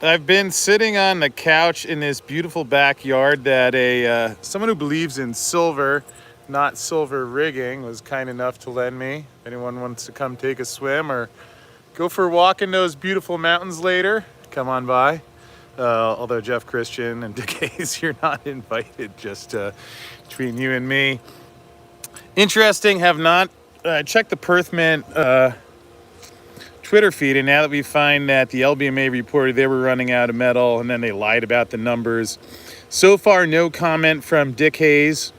I've been sitting on the couch in this beautiful backyard that someone who believes in silver, not silver rigging, was kind enough to lend me. If anyone wants to come take a swim or go for a walk in those beautiful mountains later, come on by. Although Jeff Christian and Dick Hayes, you're not invited, just between you and me. Interesting, have not checked the Perth Mint Twitter feed, and now that we find that the LBMA reported they were running out of metal and then they lied about the numbers. So far, no comment from Dick Hayes.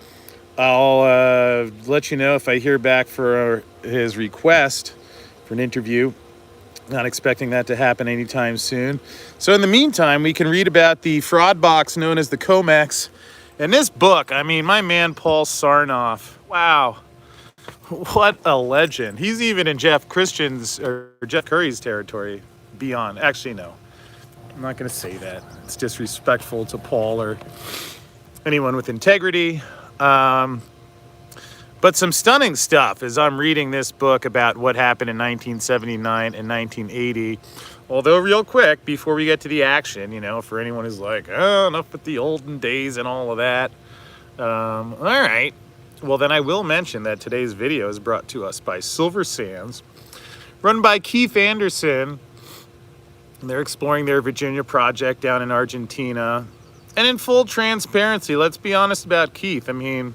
I'll let you know if I hear back for his request for an interview. Not expecting that to happen anytime soon. So in the meantime, we can read about the fraud box known as the Comex. And this book, I mean, my man Paul Sarnoff, wow. What a legend. He's even in Jeff Christian's or Jeff Curry's territory beyond. Actually, no. I'm not going to say that. It's disrespectful to Paul or anyone with integrity. But some stunning stuff as I'm reading this book about what happened in 1979 and 1980. Although real quick, before we get to the action, you know, for anyone who's like, oh, enough with the olden days and all of that. All right. Well, then I will mention that today's video is brought to us by Silver Sands, run by Keith Anderson. They're exploring their Virginia project down in Argentina. And in full transparency, let's be honest about Keith. I mean,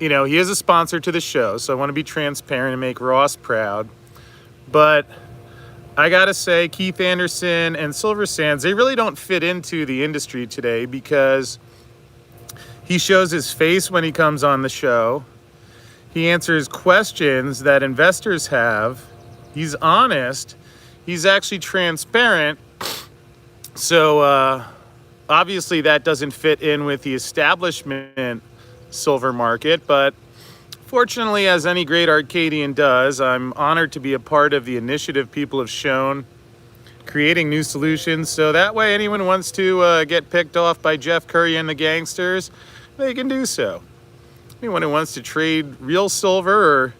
you know, he is a sponsor to the show, so I want to be transparent and make Ross proud. But I gotta say, Keith Anderson and Silver Sands, they really don't fit into the industry today because he shows his face when he comes on the show. He answers questions that investors have. He's honest. He's actually transparent. So obviously that doesn't fit in with the establishment silver market, but fortunately, as any great Arcadian does, I'm honored to be a part of the initiative people have shown creating new solutions. So that way anyone wants to get picked off by Jeff Curry and the gangsters, they can do so. Anyone who wants to trade real silver or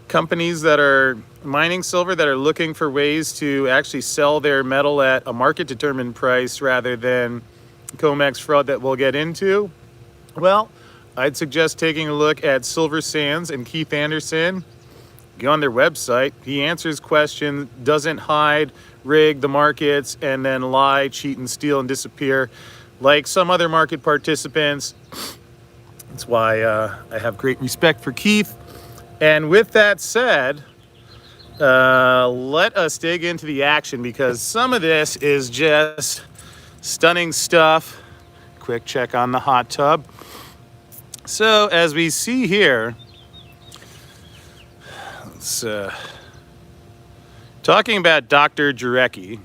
companies that are mining silver that are looking for ways to actually sell their metal at a market determined price rather than Comex fraud that we'll get into, well, I'd suggest taking a look at Silver Sands and Keith Anderson. Go on their website. He answers questions, doesn't hide, rig the markets, and then lie, cheat, and steal and disappear like some other market participants. That's why I have great respect for Keith. And with that said, let us dig into the action because some of this is just stunning stuff. Quick check on the hot tub. So as we see here, it's talking about Dr. Jarecki.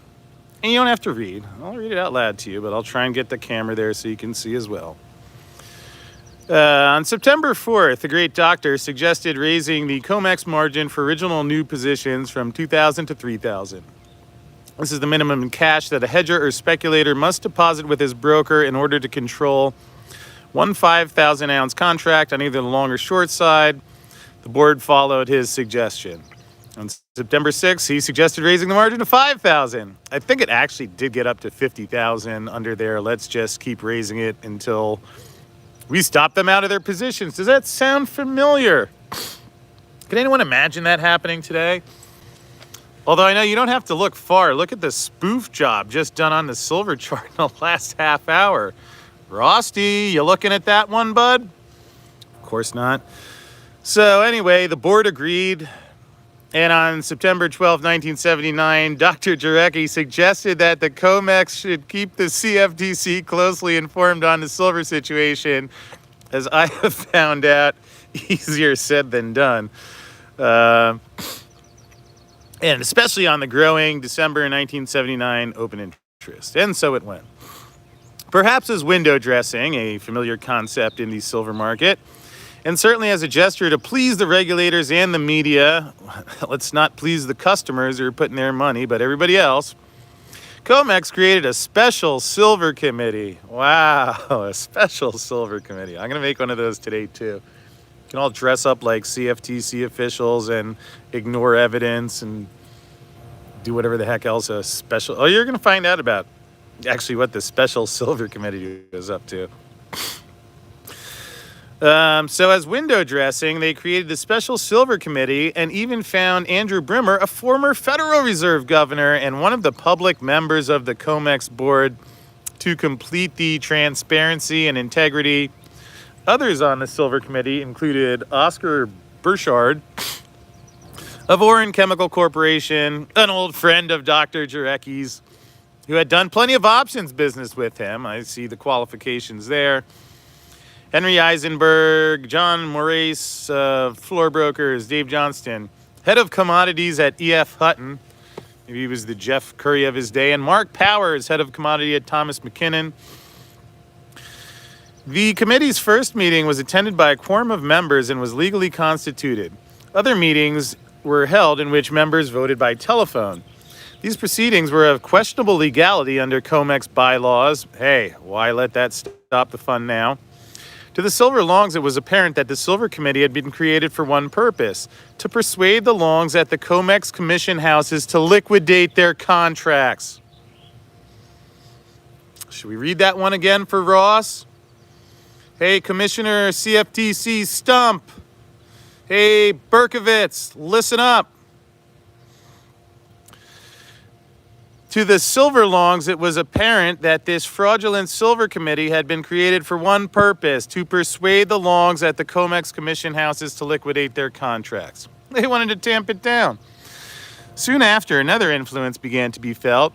And you don't have to read. I'll read it out loud to you, but I'll try and get the camera there so you can see as well. On September 4th, the great doctor suggested raising the Comex margin for original new positions from 2,000 to 3,000. This is the minimum cash that a hedger or speculator must deposit with his broker in order to control one 5,000-ounce contract on either the long or short side. The board followed his suggestion. On September 6th, he suggested raising the margin to 5,000. I think it actually did get up to 50,000 under there. Let's just keep raising it until we stop them out of their positions. Does that sound familiar? Can anyone imagine that happening today? Although I know you don't have to look far. Look at the spoof job just done on the silver chart in the last half hour. Rosty, you looking at that one, bud? Of course not. So anyway, the board agreed. And on September 12, 1979, Dr. Jarecki suggested that the Comex should keep the CFTC closely informed on the silver situation. As I have found out, easier said than done. And especially on the growing December 1979 open interest. And so it went. Perhaps as window dressing, a familiar concept in the silver market, and certainly as a gesture to please the regulators and the media, let's not please the customers who are putting their money, but everybody else, Comex created a special silver committee. Wow, a special silver committee. I'm going to make one of those today too. You can all dress up like CFTC officials and ignore evidence and do whatever the heck else a special... Oh, you're going to find out about actually what the special silver committee is up to. So as window dressing, they created the special silver committee and even found Andrew Brimmer, a former Federal Reserve governor and one of the public members of the Comex board, to complete the transparency and integrity. Others on the silver committee included Oscar Burchard of Oren Chemical Corporation, an old friend of Dr. Jarecki's, who had done plenty of options business with him. I see the qualifications there. Henry Eisenberg, John Maurice, floor brokers, Dave Johnston, head of commodities at E.F. Hutton. Maybe he was the Jeff Curry of his day. And Mark Powers, head of commodity at Thomas McKinnon. The committee's first meeting was attended by a quorum of members and was legally constituted. Other meetings were held in which members voted by telephone. These proceedings were of questionable legality under Comex bylaws. Hey, why let that stop the fun now? To the Silver Longs, it was apparent that the Silver Committee had been created for one purpose: to persuade the Longs at the Comex commission houses to liquidate their contracts. Should we read that one again for Ross? Hey, Commissioner CFTC Stump. Hey, Berkovitz, listen up. To the Silver Longs, it was apparent that this fraudulent Silver Committee had been created for one purpose: to persuade the Longs at the Comex commission houses to liquidate their contracts. They wanted to tamp it down. Soon after, another influence began to be felt.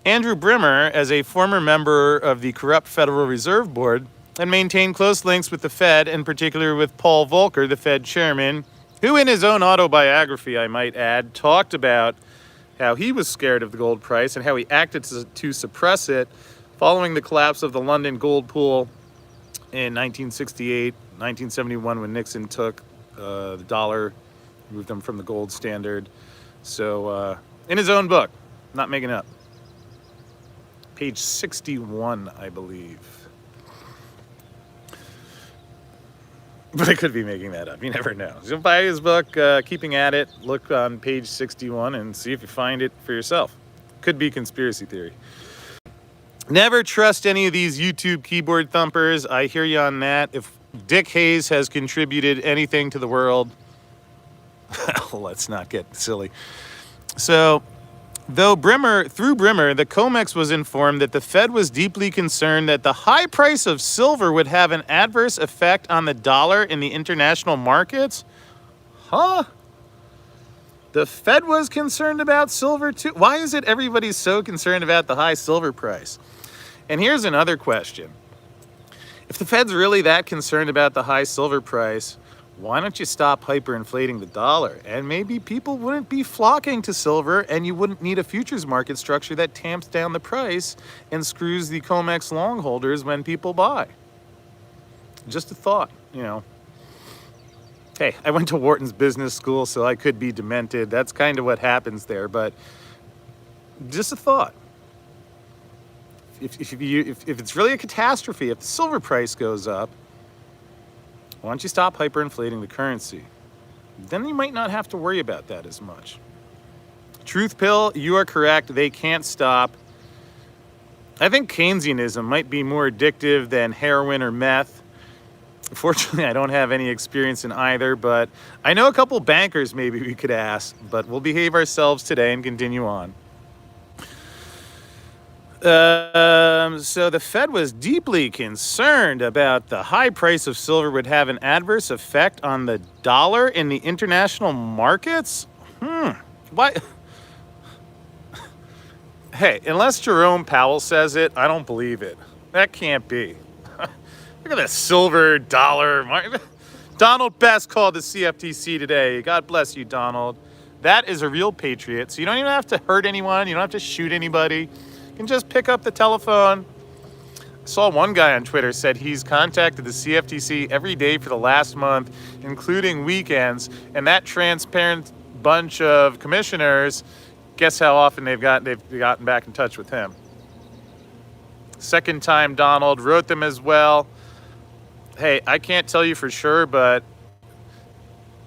Andrew Brimmer, as a former member of the corrupt Federal Reserve Board, had maintained close links with the Fed, in particular with Paul Volcker, the Fed chairman, who in his own autobiography, I might add, talked about how he was scared of the gold price and how he acted to suppress it following the collapse of the London gold pool in 1968, 1971, when Nixon took the dollar, moved them from the gold standard. So in his own book, not making it up, page 61, I believe. But I could be making that up. You never know. So buy his book, Keeping At It. Look on page 61 and see if you find it for yourself. Could be conspiracy theory. Never trust any of these YouTube keyboard thumpers. I hear you on that. If Dick Hayes has contributed anything to the world, let's not get silly. So, through Brimmer, the Comex was informed that the Fed was deeply concerned that the high price of silver would have an adverse effect on the dollar in the international markets. Huh? The Fed was concerned about silver too? Why is it everybody's so concerned about the high silver price? And here's another question. If the Fed's really that concerned about the high silver price, why don't you stop hyperinflating the dollar? And maybe people wouldn't be flocking to silver, and you wouldn't need a futures market structure that tamps down the price and screws the Comex long holders when people buy. Just a thought, you know. Hey, I went to Wharton's business school, so I could be demented. That's kind of what happens there, but just a thought. If it's really a catastrophe, if the silver price goes up, why don't you stop hyperinflating the currency? Then you might not have to worry about that as much. Truth pill, you are correct. They can't stop. I think Keynesianism might be more addictive than heroin or meth. Fortunately, I don't have any experience in either, but I know a couple bankers maybe we could ask, but we'll behave ourselves today and continue on. So the Fed was deeply concerned about the high price of silver would have an adverse effect on the dollar in the international markets? Why? Hey, unless Jerome Powell says it, I don't believe it. That can't be. Look at the silver dollar market. Donald Best called the CFTC today. God bless you, Donald. That is a real patriot. So you don't even have to hurt anyone. You don't have to shoot anybody. You can just pick up the telephone. I saw one guy on Twitter said he's contacted the CFTC every day for the last month, including weekends, and that transparent bunch of commissioners, guess how often they've gotten back in touch with him. Second time Donald wrote them as well. Hey, I can't tell you for sure, but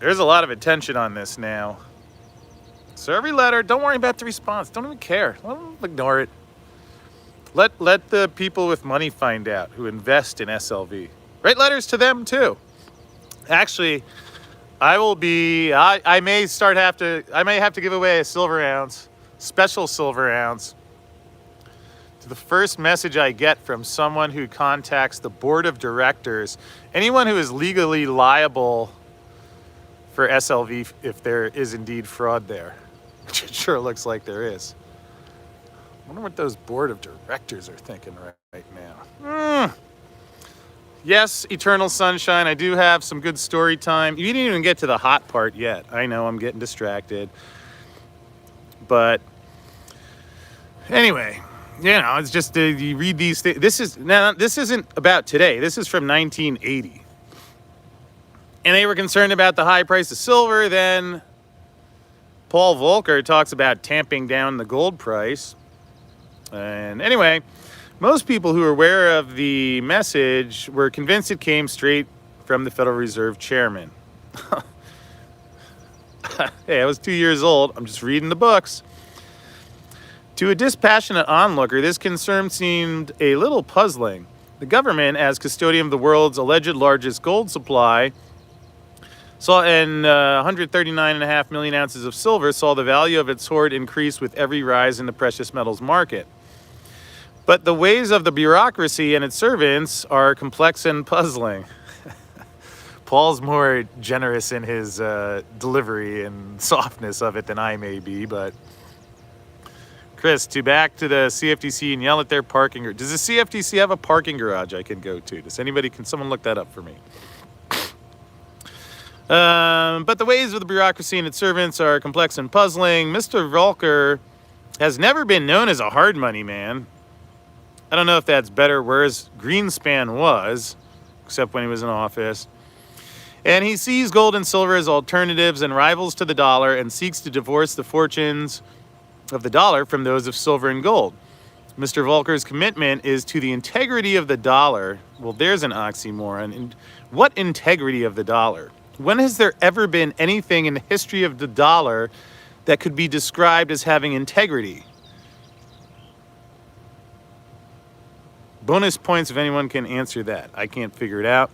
there's a lot of attention on this now. So every letter, don't worry about the response. Don't even care. Ignore it. Let the people with money find out who invest in SLV. Write letters to them too. Actually, I may have to give away a silver ounce, special silver ounce, to the first message I get from someone who contacts the board of directors, anyone who is legally liable for SLV if there is indeed fraud there, which it sure looks like there is. I wonder what those board of directors are thinking right now. Yes, Eternal Sunshine, I do have some good story time. You didn't even get to the hot part yet. I know I'm getting distracted. But anyway, it's just you read these things. This isn't about today. This is from 1980. And they were concerned about the high price of silver. Then Paul Volcker talks about tamping down the gold price. And anyway, most people who are aware of the message were convinced it came straight from the Federal Reserve chairman. Hey, I was 2 years old. I'm just reading the books. To a dispassionate onlooker, this concern seemed a little puzzling. The government, as custodian of the world's alleged largest gold supply, saw 139.5 million ounces of silver, saw the value of its hoard increase with every rise in the precious metals market. But the ways of the bureaucracy and its servants are complex and puzzling. Paul's more generous in his delivery and softness of it than I may be, but Chris, back to the CFTC and yell at their parking garage. Does the CFTC have a parking garage I can go to? Can someone look that up for me? But the ways of the bureaucracy and its servants are complex and puzzling. Mr. Volcker has never been known as a hard money man. I don't know if that's better, whereas Greenspan was, except when he was in office. And he sees gold and silver as alternatives and rivals to the dollar and seeks to divorce the fortunes of the dollar from those of silver and gold. Mr. Volcker's commitment is to the integrity of the dollar. Well, there's an oxymoron. And what integrity of the dollar? When has there ever been anything in the history of the dollar that could be described as having integrity? Bonus points if anyone can answer that. I can't figure it out.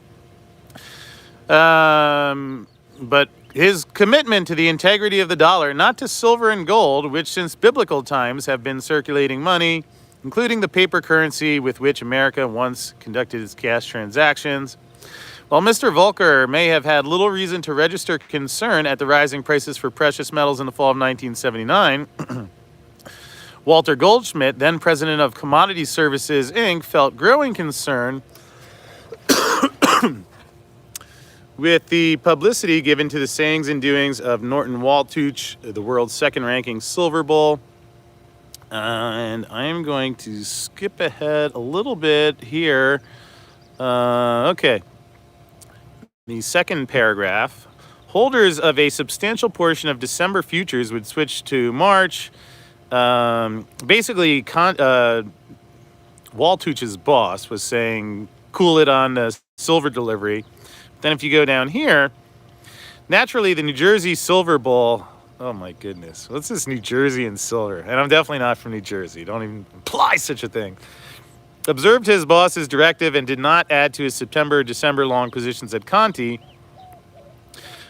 But his commitment to the integrity of the dollar, not to silver and gold, which since biblical times have been circulating money, including the paper currency with which America once conducted its cash transactions. While Mr. Volcker may have had little reason to register concern at the rising prices for precious metals in the fall of 1979, Walter Goldschmidt, then president of Commodity Services, Inc., felt growing concern with the publicity given to the sayings and doings of Norton Waltooch, the world's second-ranking silver bull. And I am going to skip ahead a little bit here. Okay. The second paragraph. Holders of a substantial portion of December futures would switch to March. Basically, Waltooch's boss was saying, cool it on the silver delivery. Then if you go down here, naturally the New Jersey Silver Bowl, oh my goodness, what's this New Jersey and silver? And I'm definitely not from New Jersey. Don't even imply such a thing. Observed his boss's directive and did not add to his September-December long positions at Conti.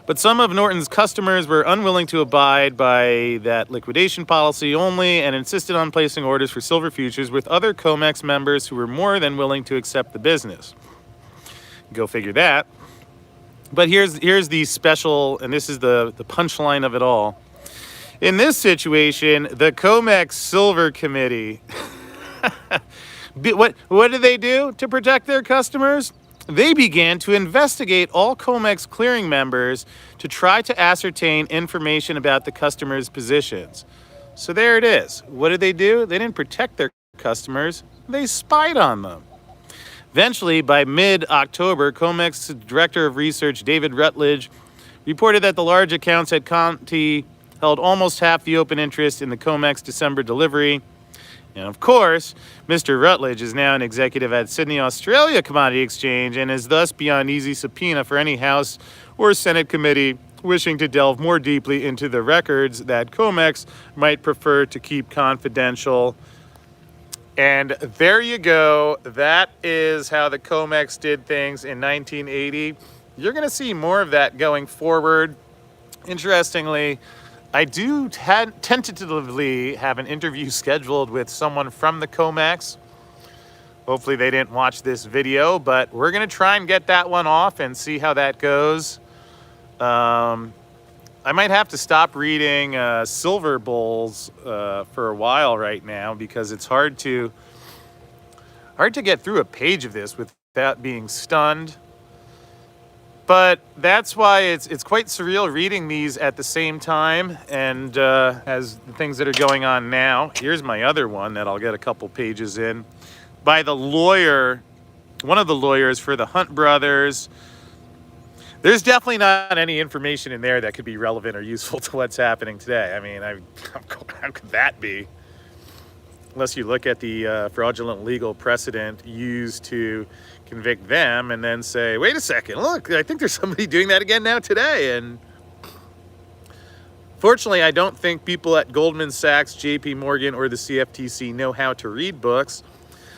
But some of Norton's customers were unwilling to abide by that liquidation policy only and insisted on placing orders for silver futures with other Comex members who were more than willing to accept the business. Go figure that. But here's the special, and this is the punchline of it all. In this situation, the Comex Silver Committee, what did they do to protect their customers? They began to investigate all Comex clearing members to try to ascertain information about the customers' positions. So there it is. What did they do? They didn't protect their customers. They spied on them. Eventually, by mid-October, Comex Director of Research David Rutledge reported that the large accounts at Conti held almost half the open interest in the Comex December delivery. And of course, Mr. Rutledge is now an executive at Sydney, Australia Commodity Exchange and is thus beyond easy subpoena for any House or Senate committee wishing to delve more deeply into the records that Comex might prefer to keep confidential. And there you go. That is how the Comex did things in 1980. You're going to see more of that going forward. Interestingly, I do tentatively have an interview scheduled with someone from the Comex. Hopefully they didn't watch this video, but we're going to try and get that one off and see how that goes. I might have to stop reading Silver Bulls for a while right now, because it's hard to get through a page of this without being stunned. But that's why it's quite surreal reading these at the same time, and as the things that are going on now. Here's my other one that I'll get a couple pages in, by the lawyer, one of the lawyers for the Hunt brothers. There's definitely not any information in there that could be relevant or useful to what's happening today. I mean, how could that be? Unless you look at the fraudulent legal precedent used to convict them and then say, wait a second, look, I think there's somebody doing that again now today. And fortunately, I don't think people at Goldman Sachs, JP Morgan, or the CFTC know how to read books.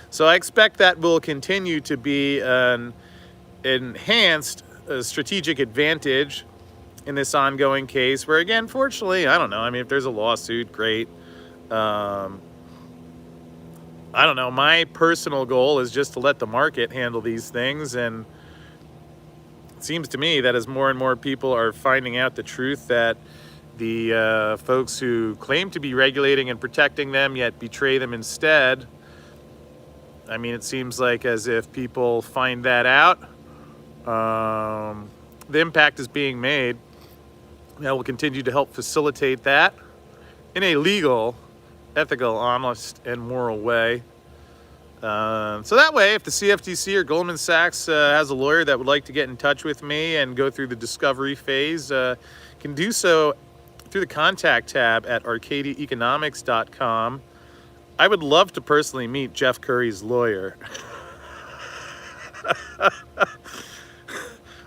So I expect that will continue to be an enhanced strategic advantage in this ongoing case, where, again, fortunately, I don't know. I mean, if there's a lawsuit, great. I don't know. My personal goal is just to let the market handle these things. And it seems to me that as more and more people are finding out the truth, that the folks who claim to be regulating and protecting them yet betray them instead, I mean, it seems like as if people find that out, the impact is being made. That will continue to help facilitate that in a legal, ethical, honest, and moral way. So that way, if the CFTC or Goldman Sachs has a lawyer that would like to get in touch with me and go through the discovery phase, can do so through the contact tab at arcadiaeconomics.com. I would love to personally meet Jeff Curry's lawyer.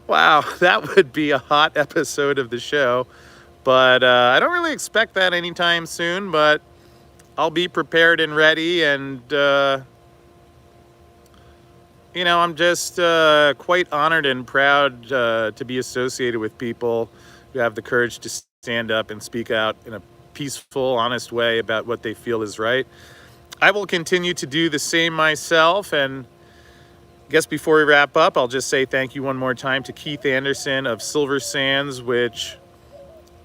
Wow, that would be a hot episode of the show. But I don't really expect that anytime soon, but I'll be prepared and ready. And, you know, I'm just quite honored and proud to be associated with people who have the courage to stand up and speak out in a peaceful, honest way about what they feel is right. I will continue to do the same myself. And I guess before we wrap up, I'll just say thank you one more time to Keith Anderson of Silver Sands, which,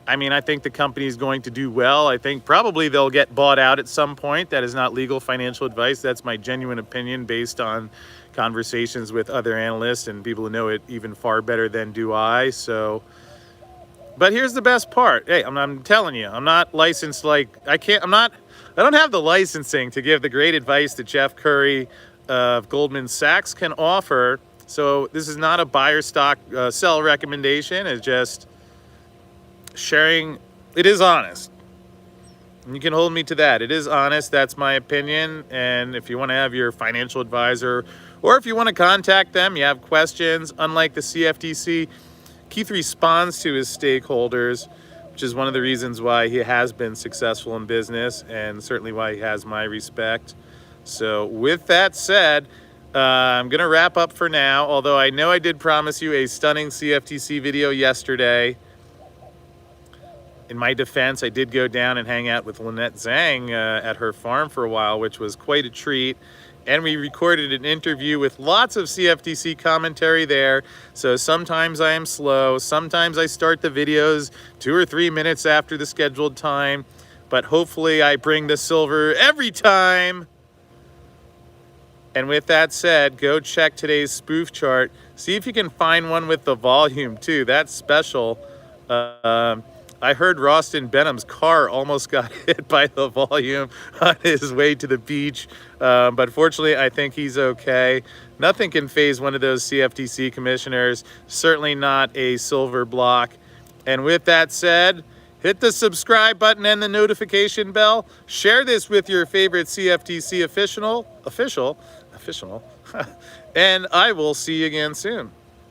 I mean, I think the company is going to do well. I think probably they'll get bought out at some point. That is not legal financial advice. That's my genuine opinion based on conversations with other analysts and people who know it even far better than do I. So, but here's the best part. Hey, I'm telling you, I'm not licensed. I don't have the licensing to give the great advice that Jeff Curry of Goldman Sachs can offer. So this is not a buyer stock sell recommendation. It's just sharing. It is honest. And you can hold me to that. It is honest. That's my opinion. And if you want to have your financial advisor, or if you want to contact them, you have questions, unlike the CFTC, Keith responds to his stakeholders, which is one of the reasons why he has been successful in business, and certainly why he has my respect. So with that said, I'm going to wrap up for now, although I know I did promise you a stunning CFTC video yesterday. In my defense, I did go down and hang out with Lynette Zhang at her farm for a while, which was quite a treat. And we recorded an interview with lots of CFTC commentary there. So sometimes I am slow. Sometimes I start the videos 2 or 3 minutes after the scheduled time. But hopefully I bring the silver every time. And with that said, go check today's spoof chart. See if you can find one with the volume too. That's special. I heard Rostin Benham's car almost got hit by the volume on his way to the beach. But fortunately, I think he's okay. Nothing can faze one of those CFTC commissioners. Certainly not a silver block. And with that said, hit the subscribe button and the notification bell. Share this with your favorite CFTC official. And I will see you again soon.